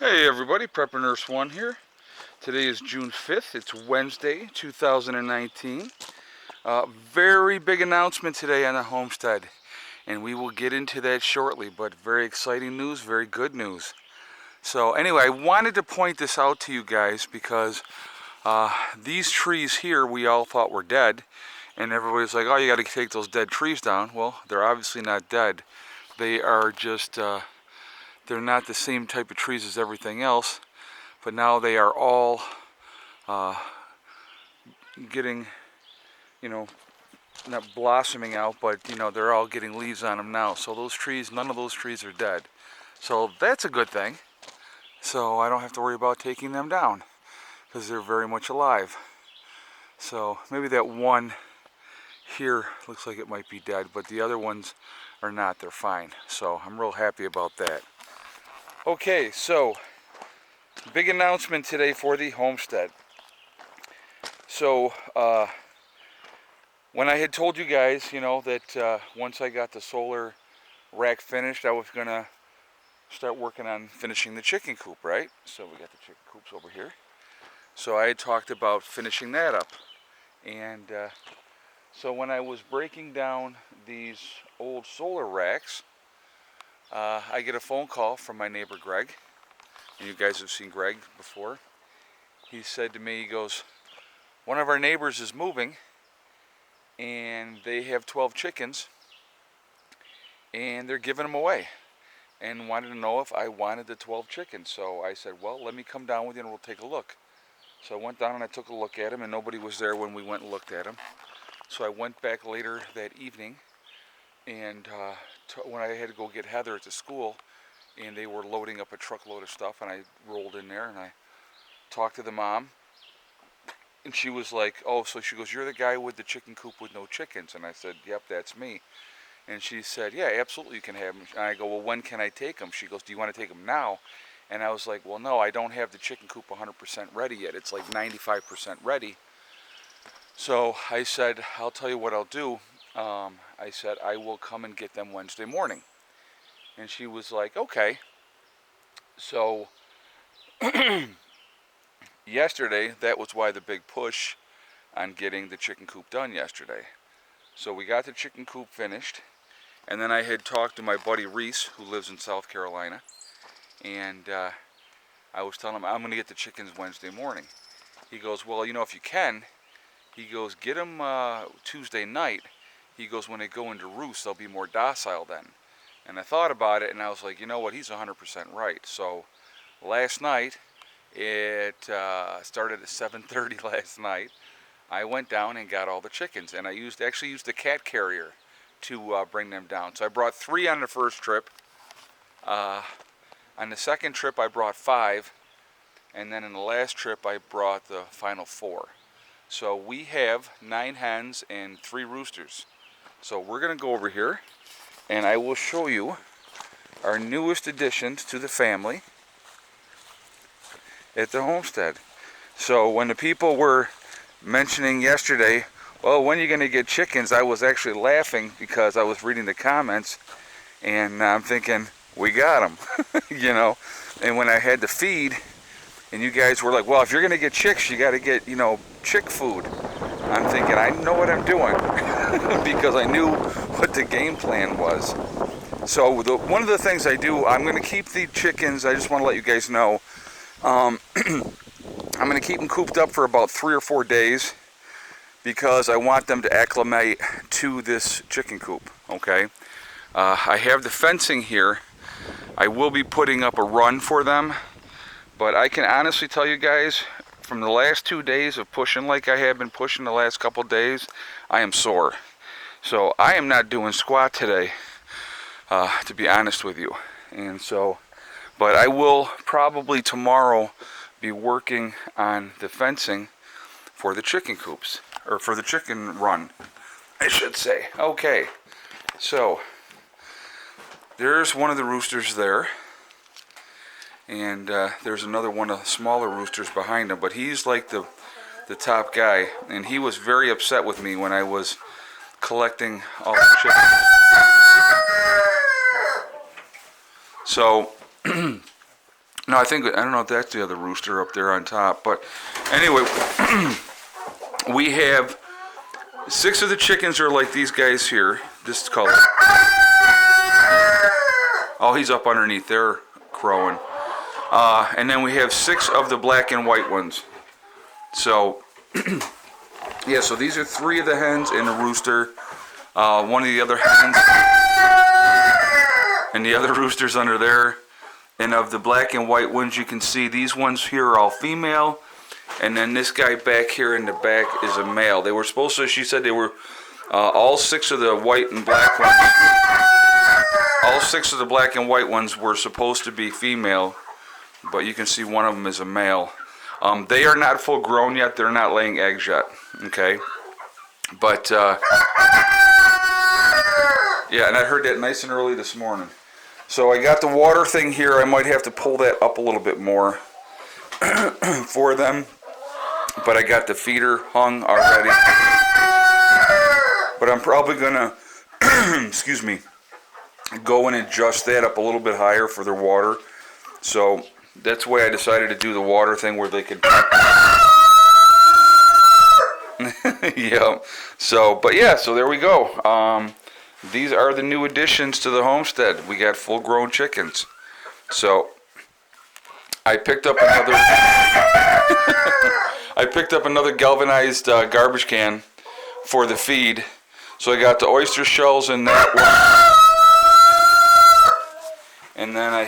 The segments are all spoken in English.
Hey everybody, Prepper Nurse 1 here. Today is June 5th. It's Wednesday, 2019. Very big announcement today on the Homestead, and we will get into that shortly, but very exciting news, very good news. So anyway, I wanted to point this out to you guys because these trees here we all thought were dead, and everybody's like, oh, you got to take those dead trees down. Well, they're obviously not dead. They are just, they're not the same type of trees as everything else. But now they are all getting, not blossoming out, but they're all getting leaves on them now. So those trees, none of those trees are dead. So that's a good thing. So I don't have to worry about taking them down because they're very much alive. So maybe that one here looks like it might be dead, but the other ones are not. They're fine. So I'm real happy about that. Okay, so big announcement today for the Homestead. So when I had told you guys, that once I got the solar rack finished, I was gonna start working on finishing the chicken coop, right? So we got the chicken coops over here. So I had talked about finishing that up, and so when I was breaking down these old solar racks, I get a phone call from my neighbor Greg. And you guys have seen Greg before. He said to me, he goes, one of our neighbors is moving and they have 12 chickens and they're giving them away, and wanted to know if I wanted the 12 chickens. So I said, well, let me come down with you and we'll take a look. So I went down and I took a look at them, and nobody was there when we went and looked at them. So I went back later that evening, and when I had to go get Heather at the school, and they were loading up a truckload of stuff, and I rolled in there and I talked to the mom, and she was like, oh, so she goes, you're the guy with the chicken coop with no chickens? And I said, yep, that's me. And she said, yeah, absolutely, you can have them. And I go, well, when can I take them? She goes, do you want to take them now? And I was like, well, no, I don't have the chicken coop 100% ready yet. It's like 95% ready. So I said, I'll tell you what I'll do. I said, I will come and get them Wednesday morning. And she was like, okay. So yesterday, that was why the big push on getting the chicken coop done yesterday. So we got the chicken coop finished, and then I had talked to my buddy Reese, who lives in South Carolina, and I was telling him I'm going to get the chickens Wednesday morning. He goes, well, if you can, he goes, get them Tuesday night. He goes, when they go into roost, they'll be more docile then. And I thought about it, and I was like, you know what, he's 100% right. So last night, it started at 7:30 last night. I went down and got all the chickens, and I actually used the cat carrier to bring them down. So I brought 3 on the first trip. On the second trip, I brought 5, and then in the last trip, I brought the final 4. So we have 9 hens and 3 roosters. So we're going to go over here, and I will show you our newest additions to the family at the Homestead. So when the people were mentioning yesterday, well, when are you going to get chickens? I was actually laughing because I was reading the comments, and I'm thinking, we got them, And when I had to feed, and you guys were like, well, if you're going to get chicks, you got to get, chick food. I'm thinking, I know what I'm doing because I knew what the game plan was. So one of the things I do, I'm going to keep the chickens, I just want to let you guys know, I'm going to keep them cooped up for about 3 or 4 days because I want them to acclimate to this chicken coop, okay? I have the fencing here. I will be putting up a run for them, but I can honestly tell you guys, from the last 2 days of pushing like I have been pushing the last couple days, I am sore. So I am not doing squat today, to be honest with you. And so, but I will probably tomorrow be working on the fencing for the chicken coops, or for the chicken run, I should say. Okay, so there's one of the roosters there, and there's another one of the smaller roosters behind him, but he's like the top guy, and he was very upset with me when I was collecting all the chickens. So No, I don't know if that's the other rooster up there on top. But anyway, we have 6 of the chickens are like these guys here. This color. Oh, he's up underneath there crowing. And then we have 6 of the black and white ones. So, yeah, so these are 3 of the hens and a rooster. One of the other hens and the other roosters under there. And of the black and white ones, you can see these ones here are all female. And then this guy back here in the back is a male. They were supposed to, she said they were, all 6 of the white and black ones, all 6 of the black and white ones were supposed to be female. But you can see one of them is a male. They are not full grown yet. They're not laying eggs yet. Okay. But, yeah, and I heard that nice and early this morning. So I got the water thing here. I might have to pull that up a little bit more for them. But I got the feeder hung already. But I'm probably going to, excuse me, go and adjust that up a little bit higher for their water. So that's why I decided to do the water thing where they could... Yeah. So, but yeah, so there we go. These are the new additions to the homestead. We got full-grown chickens. So I picked up another I picked up another galvanized garbage can for the feed. So I got the oyster shells in that one. And then I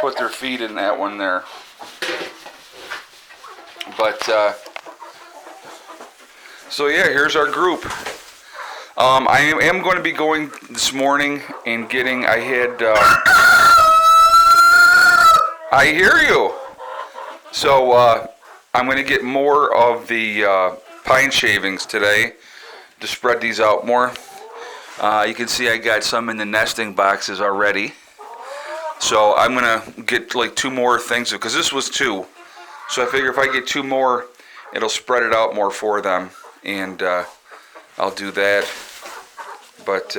put their feed in that one there. But so yeah, here's our group. I am going to be going this morning and getting. I hear you. So I'm going to get more of the pine shavings today to spread these out more. You can see I got some in the nesting boxes already. So I'm going to get like 2 more things because this was 2. So I figure if I get 2 more, it'll spread it out more for them, and I'll do that. But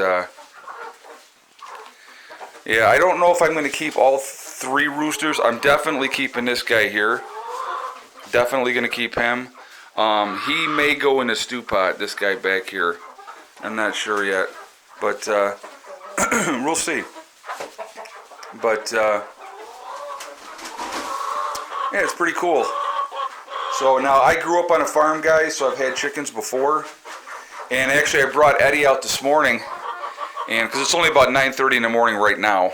yeah, I don't know if I'm going to keep all 3 roosters. I'm definitely keeping this guy here. Definitely going to keep him. He may go in the stew pot, this guy back here. I'm not sure yet, but we'll see. But yeah, it's pretty cool. So now I grew up on a farm, guys, so I've had chickens before. And actually I brought Eddie out this morning, and because it's only about 9:30 in the morning right now.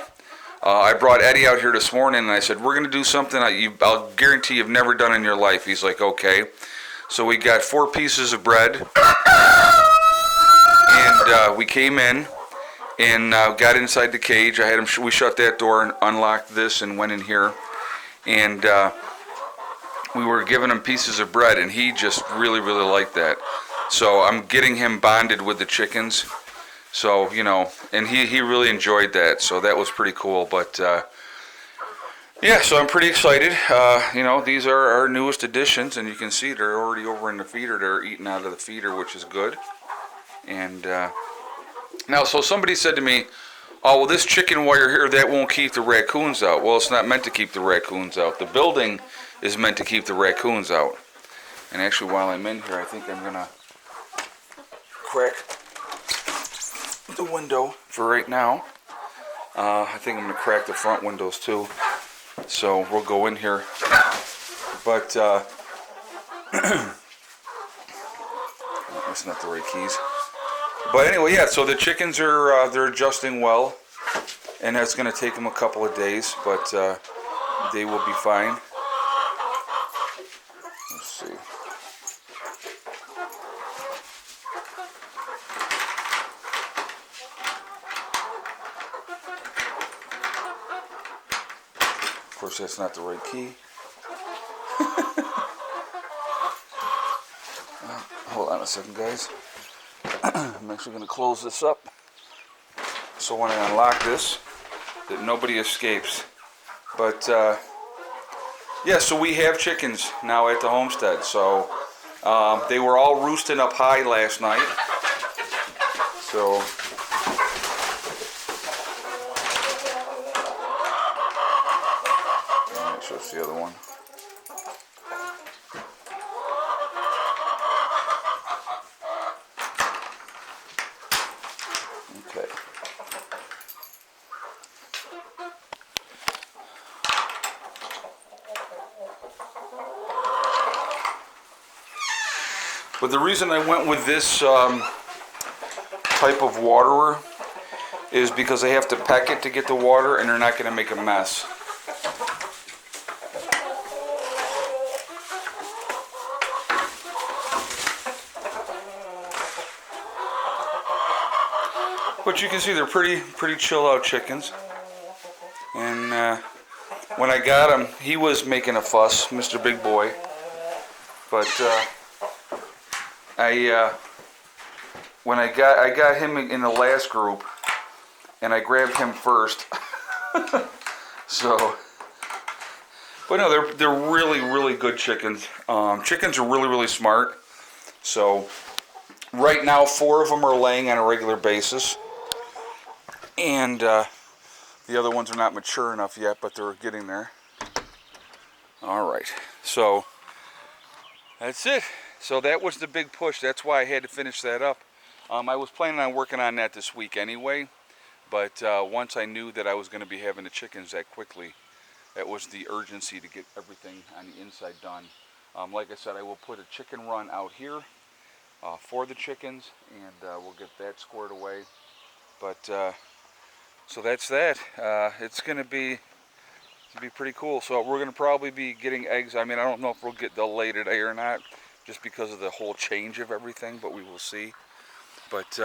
I brought Eddie out here this morning and I said, we're going to do something I'll guarantee you've never done in your life. He's like, okay. So we got 4 pieces of bread, and we came in and got inside the cage. I had him. We shut that door and unlocked this and went in here, and we were giving him pieces of bread, and he just really, really liked that. So I'm getting him bonded with the chickens. So, you know, and he really enjoyed that. So that was pretty cool. But yeah, so I'm pretty excited. You know, these are our newest additions, and you can see they're already over in the feeder. They're eating out of the feeder, which is good. And now, so somebody said to me, oh, well, this chicken wire here, that won't keep the raccoons out. Well, it's not meant to keep the raccoons out. The building is meant to keep the raccoons out. And actually, while I'm in here, I think I'm going to crack the window for right now. I think I'm going to crack the front windows too. So we'll go in here. But that's not the right keys. But anyway, yeah, so the chickens are they're adjusting well, and that's going to take them a couple of days, but they will be fine. Let's see. Of course, that's not the right key. Hold on a second, guys. I'm actually going to close this up so when I unlock this that nobody escapes. But yeah, so we have chickens now at the homestead. So they were all roosting up high last night. So So that's the other one. Okay. But the reason I went with this type of waterer is because they have to peck it to get the water, and they're not going to make a mess. But you can see they're pretty chill out chickens. And when I got him, he was making a fuss, Mr. Big Boy. But when I got him in the last group, and I grabbed him first. So, but no, they're really good chickens. Chickens are really smart. So right now, 4 of them are laying on a regular basis, and the other ones are not mature enough yet, but they're getting there. All right, so that's it. So that was the big push. That's why I had to finish that up. I was planning on working on that this week anyway, but once I knew that I was going to be having the chickens that quickly, that was the urgency to get everything on the inside done. Like I said, I will put a chicken run out here for the chickens, and we'll get that squared away. But so that's that. It's going to be pretty cool. So we're going to probably be getting eggs. I mean, I don't know if they'll lay today or not, just because of the whole change of everything, but we will see. But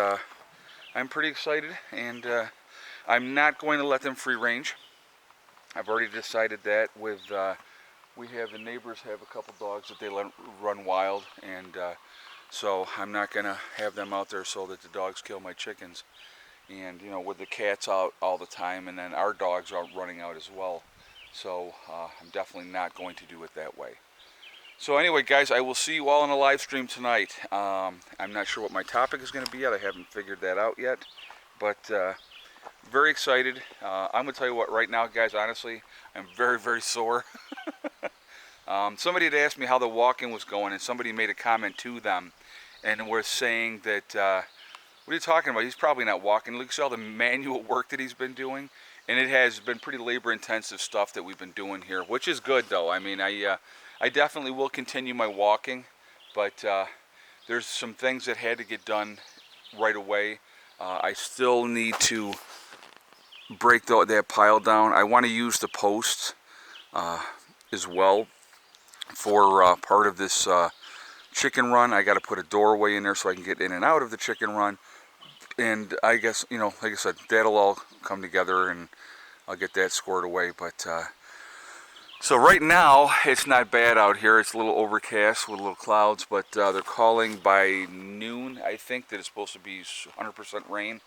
I'm pretty excited, and I'm not going to let them free range. I've already decided that with, the neighbors have a couple dogs that they let run wild, and so I'm not going to have them out there so that the dogs kill my chickens. And, you know, with the cats out all the time, and then our dogs are running out as well. So I'm definitely not going to do it that way. So anyway, guys, I will see you all in a live stream tonight. I'm not sure what my topic is going to be yet. I haven't figured that out yet. But very excited. I'm going to tell you what, right now, guys, honestly, I'm very sore. Somebody had asked me how the walk-in was going, and somebody made a comment to them, and was saying that, what are you talking about? He's probably not walking. Look at all the manual work that he's been doing. And it has been pretty labor-intensive stuff that we've been doing here, which is good, though. I mean, I definitely will continue my walking, but there's some things that had to get done right away. I still need to break that pile down. I want to use the posts as well for part of this chicken run. I got to put a doorway in there so I can get in and out of the chicken run. And I guess, you know, like I said, that'll all come together, and I'll get that scored away. But so right now it's not bad out here. It's a little overcast with little clouds, but they're calling by noon, I think, that it's supposed to be 100% rain.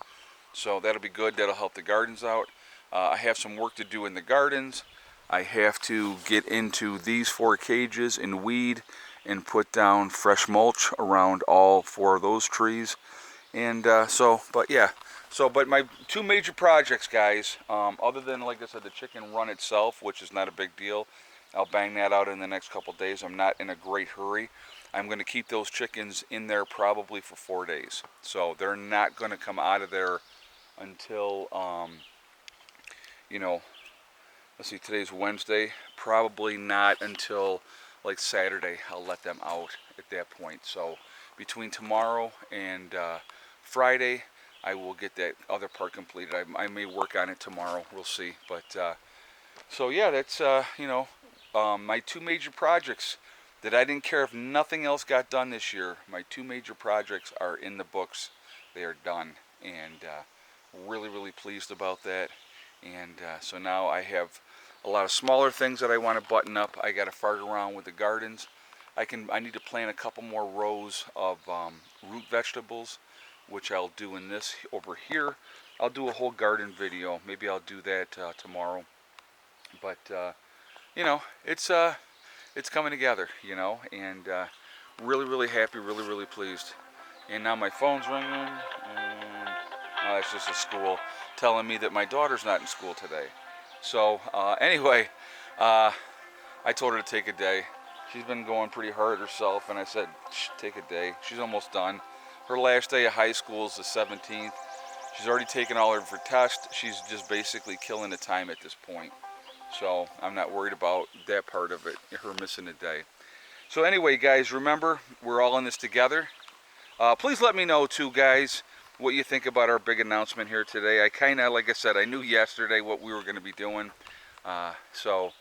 So that'll be good. That'll help the gardens out. I have some work to do in the gardens. I have to get into these 4 cages and weed and put down fresh mulch around all 4 of those trees. And but my 2 major projects, guys, other than, like I said, the chicken run itself, which is not a big deal. I'll bang that out in the next couple days. I'm not in a great hurry. I'm going to keep those chickens in there probably for 4 days. So they're not going to come out of there until, let's see, today's Wednesday. Probably not until like Saturday. I'll let them out at that point. So between tomorrow and Friday, I will get that other part completed. I may work on it tomorrow. We'll see. But so yeah, that's my 2 major projects that I didn't care if nothing else got done this year. My 2 major projects are in the books. They are done, and really pleased about that. And so now I have a lot of smaller things that I want to button up. I got to fart around with the gardens. I need to plant a couple more rows of root vegetables, which I'll do in this over here. I'll do a whole garden video. Maybe I'll do that tomorrow. But it's coming together, and really happy, really pleased. And now my phone's ringing, and it's just a school telling me that my daughter's not in school today. So anyway, I told her to take a day. She's been going pretty hard herself, and I said, take a day. She's almost done. Her last day of high school is the 17th. She's already taken all of her tests. She's just basically killing the time at this point. So I'm not worried about that part of it, her missing a day. So anyway, guys, remember, we're all in this together. Please let me know, too, guys, what you think about our big announcement here today. I kind of, like I said, I knew yesterday what we were going to be doing. So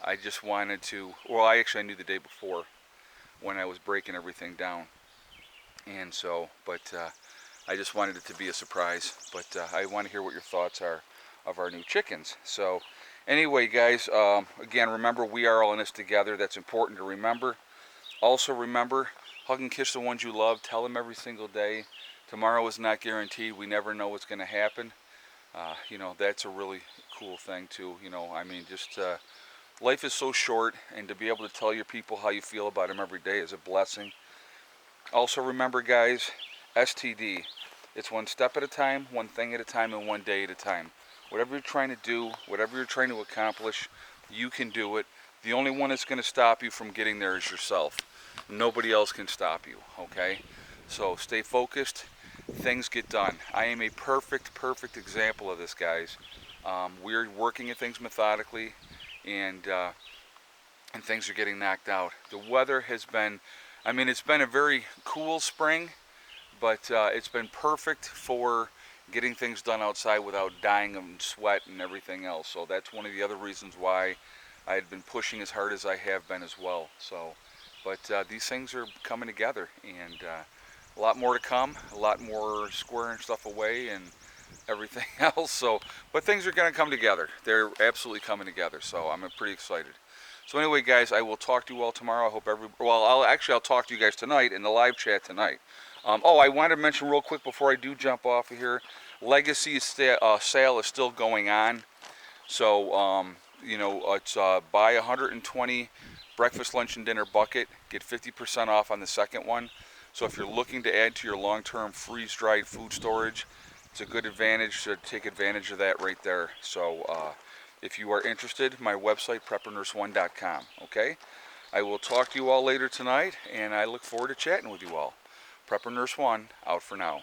I just wanted to, well, I knew the day before when I was breaking everything down. And so, but I just wanted it to be a surprise. But I want to hear what your thoughts are of our new chickens. So anyway, guys, again, remember, we are all in this together. That's important to remember. Also remember, hug and kiss the ones you love. Tell them every single day. Tomorrow is not guaranteed. We never know what's going to happen. You know, that's a really cool thing too. You know, I mean, just life is so short, and to be able to tell your people how you feel about them every day is a blessing. Also remember, guys, STD. It's one step at a time, one thing at a time, and one day at a time. Whatever you're trying to do, whatever you're trying to accomplish, you can do it. The only one that's going to stop you from getting there is yourself. Nobody else can stop you, okay? So stay focused. Things get done. I am a perfect example of this, guys. We're working at things methodically, and things are getting knocked out. The weather has been, I mean, it's been a very cool spring, but it's been perfect for getting things done outside without dying of sweat and everything else. So that's one of the other reasons why I had been pushing as hard as I have been as well. So, but these things are coming together, and a lot more to come, a lot more squaring stuff away and everything else. So, but things are going to come together. They're absolutely coming together. So I'm pretty excited. So anyway, guys, I will talk to you all tomorrow. I hope I'll talk to you guys tonight in the live chat tonight. I wanted to mention real quick before I do jump off of here, Legacy sale is still going on. So, you know, it's buy 120 breakfast, lunch, and dinner bucket, get 50% off on the second one. So if you're looking to add to your long-term freeze-dried food storage, it's a good advantage to take advantage of that right there. So if you are interested, my website, preppernurse1.com, okay? I will talk to you all later tonight, and I look forward to chatting with you all. Prepper Nurse 1, out for now.